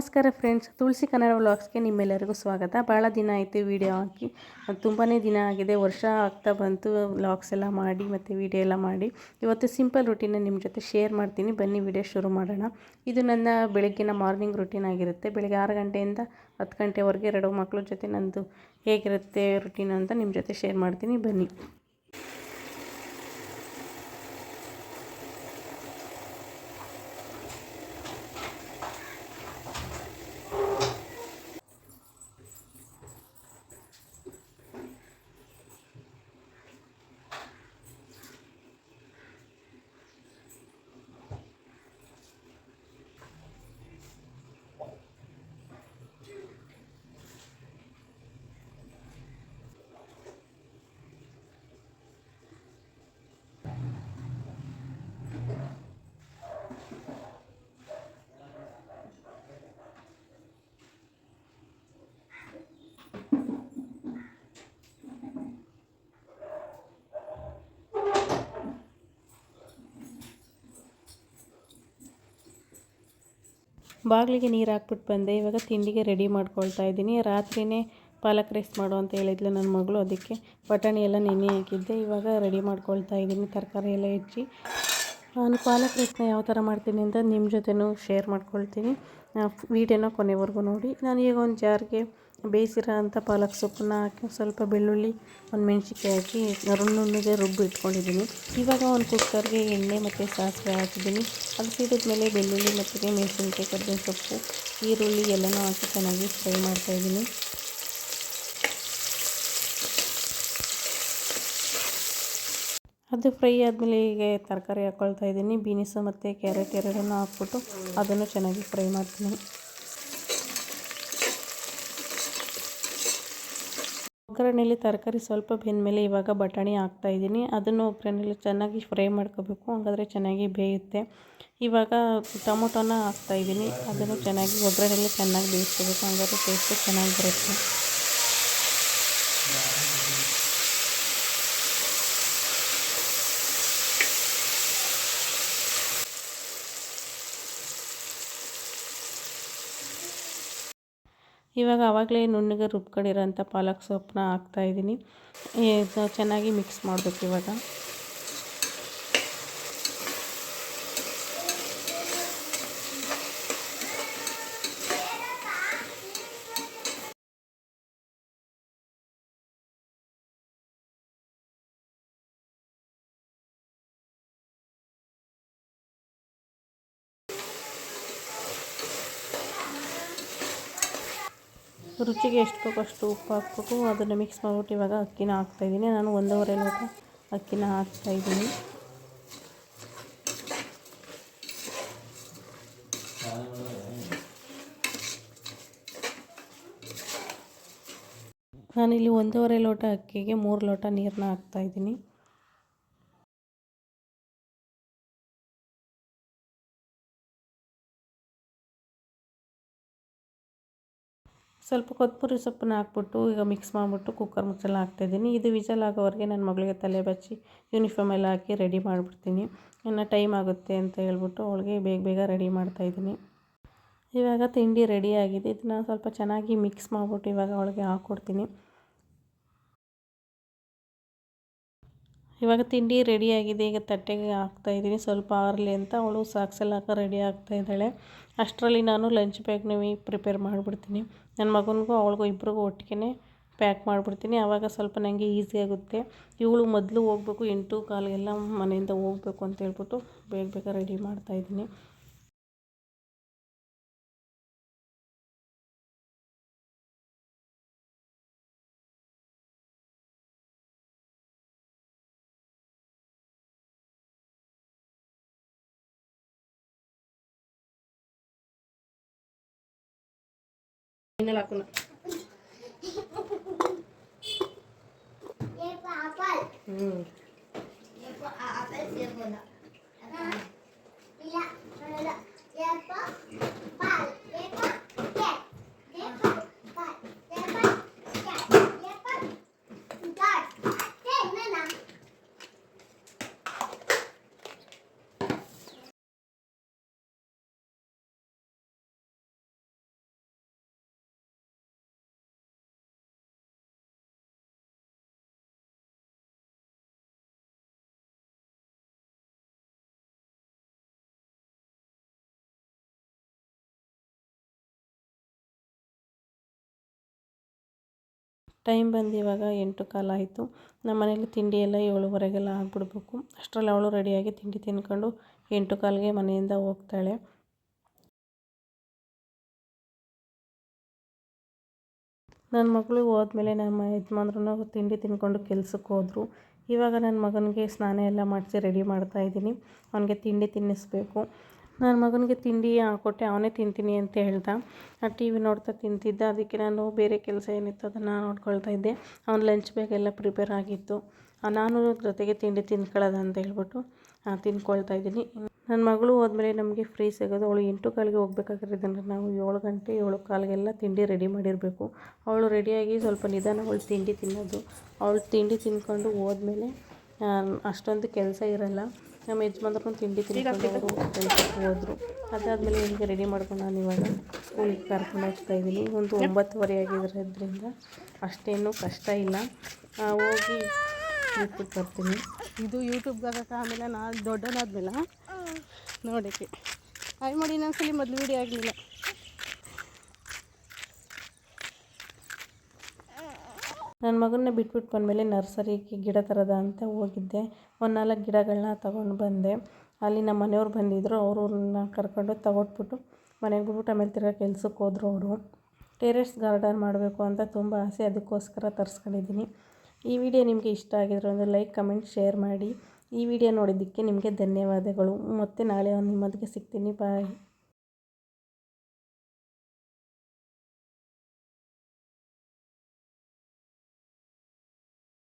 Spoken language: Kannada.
ನಮಸ್ಕಾರ ಫ್ರೆಂಡ್ಸ್, ತುಳಸಿ ಕನ್ನಡ ವ್ಲಾಗ್ಸ್ಗೆ ನಿಮ್ಮೆಲ್ಲರಿಗೂ ಸ್ವಾಗತ. ಭಾಳ ದಿನ ಆಯಿತು ವಿಡಿಯೋ ಹಾಕಿ, ತುಂಬಾ ದಿನ ಆಗಿದೆ, ವರ್ಷ ಆಗ್ತಾ ಬಂತು ವ್ಲಾಗ್ಸ್ ಎಲ್ಲ ಮಾಡಿ ಮತ್ತು ವಿಡಿಯೋ ಎಲ್ಲ ಮಾಡಿ. ಇವತ್ತು ಸಿಂಪಲ್ ರೂಟೀನ ನಿಮ್ಮ ಜೊತೆ ಶೇರ್ ಮಾಡ್ತೀನಿ. ಬನ್ನಿ ವಿಡಿಯೋ ಶುರು ಮಾಡೋಣ. ಇದು ನನ್ನ ಬೆಳಗ್ಗಿನ ಮಾರ್ನಿಂಗ್ ರೂಟೀನ್ ಆಗಿರುತ್ತೆ. ಬೆಳಗ್ಗೆ 6 ಗಂಟೆಯಿಂದ 10 ಗಂಟೆವರೆಗೆ 2 ಮಕ್ಕಳ ಜೊತೆ ನಂದು ಹೇಗಿರುತ್ತೆ ರೂಟೀನ್ ಅಂತ ನಿಮ್ಮ ಜೊತೆ ಶೇರ್ ಮಾಡ್ತೀನಿ. ಬನ್ನಿ. ಬಾಗಿಲಿಗೆ ನೀರು ಹಾಕ್ಬಿಟ್ಟು ಬಂದೆ. ಇವಾಗ ತಿಂಡಿಗೆ ರೆಡಿ ಮಾಡ್ಕೊಳ್ತಾ ಇದ್ದೀನಿ. ರಾತ್ರಿಯೇ ಪಾಲಕ್ ರೈಸ್ ಮಾಡು ಅಂತ ಹೇಳಿದ್ಲು ನನ್ನ ಮಗಳು, ಅದಕ್ಕೆ ಬಟಾಣಿ ಎಲ್ಲ ನೆನೆ ಹಾಕಿದ್ದೆ. ಇವಾಗ ರೆಡಿ ಮಾಡ್ಕೊಳ್ತಾ ಇದ್ದೀನಿ, ತರಕಾರಿ ಎಲ್ಲ ಹೆಚ್ಚಿ. ನಾನು ಪಾಲಕ್ ರೈಸ್ನ ಯಾವ ಥರ ಮಾಡ್ತೀನಿ ಅಂತ ನಿಮ್ಮ ಜೊತೆನೂ ಶೇರ್ ಮಾಡ್ಕೊಳ್ತೀನಿ. ವೀಡಿಯೋನ ಕೊನೆವರೆಗೂ ನೋಡಿ. ನಾನು ಈಗ ಒಂದು ಜಾರ್ಗೆ ಬೇಯಿಸಿರೋ ಅಂಥ ಪಾಲಕ್ ಸೊಪ್ಪನ್ನ ಹಾಕಿ ಸ್ವಲ್ಪ ಬೆಳ್ಳುಳ್ಳಿ, ಒಂದು ಮೆಣಸಿನ್ಕಾಯಿ ಹಾಕಿ ನುಣ್ಣಗೆ ರುಬ್ಬಿ ಇಟ್ಕೊಂಡಿದ್ದೀನಿ. ಇವಾಗ ಒಂದು ಕುಕ್ಕರ್ಗೆ ಎಣ್ಣೆ ಮತ್ತು ಸಾಸಿವೆ ಹಾಕಿದ್ದೀನಿ. ಅದು ಸಿಡಿದ್ಮೇಲೆ ಬೆಳ್ಳುಳ್ಳಿ ಮತ್ತು ಮೆಣಸಿನ್ಕಾಯಿ, ಕರಿಬೇವಿನ ಸೊಪ್ಪು, ಈರುಳ್ಳಿ ಎಲ್ಲನೂ ಹಾಕಿ ಚೆನ್ನಾಗಿ ಫ್ರೈ ಮಾಡ್ತಾಯಿದ್ದೀನಿ. ಅದು ಫ್ರೈ ಆದಮೇಲೆ ಹೀಗೆ ತರಕಾರಿ ಹಾಕ್ಕೊಳ್ತಾ ಇದ್ದೀನಿ. ಬೀನ್ಸು ಮತ್ತು ಕ್ಯಾರೆಟ್ ಎರಡನ್ನೂ ಹಾಕ್ಬಿಟ್ಟು ಅದನ್ನು ಚೆನ್ನಾಗಿ ಫ್ರೈ ಮಾಡ್ತೀನಿ. ಒಗ್ಗರಣೆಯಲ್ಲಿ ತರಕಾರಿ ಸ್ವಲ್ಪ ಬೆಂದಮೇಲೆ ಇವಾಗ ಬಟಾಣಿ ಹಾಕ್ತಾಯಿದ್ದೀನಿ. ಅದನ್ನು ಒಗ್ಗರಣೆಯಲ್ಲಿ ಚೆನ್ನಾಗಿ ಫ್ರೈ ಮಾಡ್ಕೋಬೇಕು, ಹಾಗಾದರೆ ಚೆನ್ನಾಗಿ ಬೇಯುತ್ತೆ. ಇವಾಗ ಟೊಮೊಟೊನ ಹಾಕ್ತಾಯಿದ್ದೀನಿ. ಅದನ್ನು ಚೆನ್ನಾಗಿ ಒಗ್ಗರಣೆಯಲ್ಲಿ ಚೆನ್ನಾಗಿ ಬೇಯಿಸ್ಕೋಬೇಕು, ಹಾಗಾದರೆ ಟೇಸ್ಟು ಚೆನ್ನಾಗಿ ಬರುತ್ತೆ. ಇವಾಗ ಆವಾಗಲೇ ನುಣ್ಣಗೆ ರುಬ್ಕೊಂಡಿರೋಂಥ ಪಾಲಕ್ ಸೊಪ್ಪನ್ನ ಹಾಕ್ತಾಯಿದ್ದೀನಿ. ಚೆನ್ನಾಗಿ ಮಿಕ್ಸ್ ಮಾಡಬೇಕು. ಇವಾಗ ರುಚಿಗೆ ಎಷ್ಟು ಬೇಕೋ ಅಷ್ಟು ಉಪ್ಪು ಹಾಕ್ಬಿಟ್ಟು ಅದನ್ನು ಮಿಕ್ಸ್ ಮಾಡಿಬಿಟ್ಟು ಇವಾಗ ಅಕ್ಕಿನ ಹಾಕ್ತಾಯಿದ್ದೀನಿ. ನಾನು 1.5 ಲೋಟ ಅಕ್ಕಿನ ಹಾಕ್ತಾಯಿದ್ದೀನಿ. ನಾನಿಲ್ಲಿ 1.5 ಲೋಟ ಅಕ್ಕಿಗೆ 3 ಲೋಟ ನೀರನ್ನ ಹಾಕ್ತಾಯಿದ್ದೀನಿ. ಸ್ವಲ್ಪ ಕೊತ್ತಂಬರಿ ಸೊಪ್ಪನ್ನ ಹಾಕ್ಬಿಟ್ಟು ಈಗ ಮಿಕ್ಸ್ ಮಾಡಿಬಿಟ್ಟು ಕುಕ್ಕರ್ ಮುಚ್ಚಳ ಹಾಕ್ತಾಯಿದ್ದೀನಿ. ಇದು ವಿಜಲ್ ಆಗೋವರೆಗೆ ನನ್ನ ಮಗಳಿಗೆ ತಲೆ ಬಚ್ಚಿ ಯೂನಿಫಾರ್ಮ್ ಎಲ್ಲ ಹಾಕಿ ರೆಡಿ ಮಾಡಿಬಿಡ್ತೀನಿ. ಇನ್ನು ಟೈಮ್ ಆಗುತ್ತೆ ಅಂತ ಹೇಳ್ಬಿಟ್ಟು ಅವಳಿಗೆ ಬೇಗ ರೆಡಿ ಮಾಡ್ತಾಯಿದ್ದೀನಿ. ಇವಾಗ ತಿಂಡಿ ರೆಡಿ ಆಗಿದೆ. ಇದನ್ನು ಸ್ವಲ್ಪ ಚೆನ್ನಾಗಿ ಮಿಕ್ಸ್ ಮಾಡಿಬಿಟ್ಟು ಇವಾಗ ಅವಳಿಗೆ ಹಾಕ್ಕೊಡ್ತೀನಿ. ಇವಾಗ ತಿಂಡಿ ರೆಡಿಯಾಗಿದೆ. ಈಗ ತಟ್ಟೆಗೆ ಹಾಕ್ತಾಯಿದ್ದೀನಿ, ಸ್ವಲ್ಪ ಆರಲಿ ಅಂತ. ಅವಳು ಸಾಕ್ಸೆಲ್ಲ ಹಾಕಿ ರೆಡಿ ಆಗ್ತಾಯಿದ್ದಾಳೆ. ಅಷ್ಟರಲ್ಲಿ ನಾನು ಲಂಚ್ ಬ್ಯಾಗ್ನ ಪ್ರಿಪೇರ್ ಮಾಡಿಬಿಡ್ತೀನಿ. ನನ್ನ ಮಗನಿಗೂ ಅವಳಿಗೂ ಇಬ್ರಿಗೂ ಒಟ್ಟಿಗೆ ಪ್ಯಾಕ್ ಮಾಡಿಬಿಡ್ತೀನಿ. ಆವಾಗ ಸ್ವಲ್ಪ ನನಗೆ ಈಸಿ ಆಗುತ್ತೆ. ಇವಳು ಮೊದಲು ಹೋಗಬೇಕು, 8:15 ಮನೆಯಿಂದ ಹೋಗಬೇಕು ಅಂತ ಹೇಳ್ಬಿಟ್ಟು ಬೇಗ ರೆಡಿ ಮಾಡ್ತಾಯಿದ್ದೀನಿ. ಟೈಮ್ ಬಂದು ಇವಾಗ 8:15 ಆಯಿತು. ನಮ್ಮ ಮನೇಲಿ ತಿಂಡಿ ಎಲ್ಲ 7:30 ಆಗಿಬಿಡ್ಬೇಕು. ಅಷ್ಟರಲ್ಲಿ ಅವಳು ರೆಡಿಯಾಗಿ ತಿಂಡಿ ತಿನ್ಕೊಂಡು 8:15ಗೆ ಮನೆಯಿಂದ ಹೋಗ್ತಾಳೆ. ನನ್ನ ಮಗಳು ಹೋದ್ಮೇಲೆ ನಮ್ಮ ಯಜಮಾನ್ರು ತಿಂಡಿ ತಿನ್ಕೊಂಡು ಕೆಲ್ಸಕ್ಕೆ ಹೋದರು. ಇವಾಗ ನನ್ನ ಮಗನಿಗೆ ಸ್ನಾನ ಎಲ್ಲ ಮಾಡಿಸಿ ರೆಡಿ ಮಾಡ್ತಾಯಿದ್ದೀನಿ. ಅವನಿಗೆ ತಿಂಡಿ ತಿನ್ನಿಸ್ಬೇಕು. ನನ್ನ ಮಗನಿಗೆ ತಿಂಡಿ ಹಾಕ್ಕೊಟ್ಟೆ, ಅವನೇ ತಿಂತೀನಿ ಅಂತ ಹೇಳ್ದ. ಟಿ ವಿ ನೋಡ್ತಾ ತಿಂತಿದ್ದ. ಅದಕ್ಕೆ ನಾನು ಬೇರೆ ಕೆಲಸ ಏನಿತ್ತು ಅದನ್ನು ನೋಡ್ಕೊಳ್ತಾ ಇದ್ದೆ. ಅವ್ನ ಲಂಚ್ ಬ್ಯಾಗ್ ಎಲ್ಲ ಪ್ರಿಪೇರ್ ಆಗಿತ್ತು. ನಾನು ಜೊತೆಗೆ ತಿಂಡಿ ತಿನ್ಕೊಳ್ಳೋದು ಅಂತ ಹೇಳ್ಬಿಟ್ಟು ತಿನ್ಕೊಳ್ತಾ ಇದ್ದೀನಿ. ನನ್ನ ಮಗಳು ಹೋದ್ಮೇಲೆ ನಮಗೆ ಫ್ರೀ ಸಿಗೋದು. ಅವಳು 8:15ಗೆ ಹೋಗ್ಬೇಕಾಗಿರೋದ್ರಿಂದ ನಾವು 7 ಗಂಟೆ 7:15ಗೆಲ್ಲ ತಿಂಡಿ ರೆಡಿ ಮಾಡಿರಬೇಕು. ಅವಳು ರೆಡಿಯಾಗಿ ಸ್ವಲ್ಪ ನಿಧಾನ ಅವಳು ತಿಂಡಿ ತಿನ್ನೋದು. ಅವಳು ತಿಂಡಿ ತಿನ್ಕೊಂಡು ಹೋದ್ಮೇಲೆ ಅಷ್ಟೊಂದು ಕೆಲಸ ಇರೋಲ್ಲ. ನಮ್ಮ ಯಜಮಾನ್ರು ತಿಂಡಿ ತಿನ್ಕೊಂಡು ಅವರು ಕೆಲಸಕ್ಕೆ ಹೋದರು. ಅದಾದಮೇಲೆ ಇವನಿಗೆ ರೆಡಿ ಮಾಡ್ಕೊಂಡು ನಾನು ಇವಾಗ ಸ್ಕೂಲಿಗೆ ಕರ್ಕೊಂಡು ಹೋಗ್ತಾಯಿದ್ದೀನಿ. ಒಂದು 9:30 ಆಗಿರೋದ್ರಿಂದ ಅಷ್ಟೇನು ಕಷ್ಟ ಇಲ್ಲ. ಹೋಗಿ ಬಿಟ್ಬಿಟ್ಟು ಬರ್ತೀನಿ. ಇದು ಯೂಟ್ಯೂಬ್ದಾಗ ಆಮೇಲೆ ನಾನು ದೊಡ್ಡನಾದ್ಮೇಲೆ ನೋಡೋಕ್ಕೆ ಹಾಯ್ ಮಾಡಿ ಇನ್ನೊಂದ್ಸಲಿ ಮೊದಲು ವೀಡಿಯೋ ಆಗಲಿಲ್ಲ. ನನ್ನ ಮಗನ್ನ ಬಿಟ್ಬಿಟ್ಟು ಬಂದಮೇಲೆ ನರ್ಸರಿಗೆ ಗಿಡ ತರೋದ ಅಂತ ಹೋಗಿದ್ದೆ. ಒಂದು 4 ಗಿಡಗಳನ್ನ ತೊಗೊಂಡು ಬಂದೆ. ಅಲ್ಲಿ ನಮ್ಮ ಮನೆಯವ್ರು ಬಂದಿದ್ದರು. ಅವ್ರನ್ನ ಕರ್ಕೊಂಡು ತಗೊಟ್ಬಿಟ್ಟು ಮನೆಗೆ ಬಿಟ್ಬಿಟ್ಟು ಆಮೇಲೆ ತಿರ್ಗಾ ಕೆಲ್ಸಕ್ಕೆ ಹೋದ್ರು ಅವರು. ಟೆರೆಸ್ ಗಾರ್ಡನ್ ಮಾಡಬೇಕು ಅಂತ ತುಂಬ ಆಸೆ, ಅದಕ್ಕೋಸ್ಕರ ತರಿಸ್ಕೊಂಡಿದ್ದೀನಿ. ಈ ವಿಡಿಯೋ ನಿಮಗೆ ಇಷ್ಟ ಆಗಿದ್ರೆ ಒಂದು ಲೈಕ್, ಕಮೆಂಟ್, ಶೇರ್ ಮಾಡಿ. ಈ ವಿಡಿಯೋ ನೋಡಿದ್ದಕ್ಕೆ ನಿಮಗೆ ಧನ್ಯವಾದಗಳು. ಮತ್ತೆ ನಾಳೆ ನಿಮ್ಮೊಂದಿಗೆ ಸಿಗ್ತೀನಿ. ಬಾಯ್.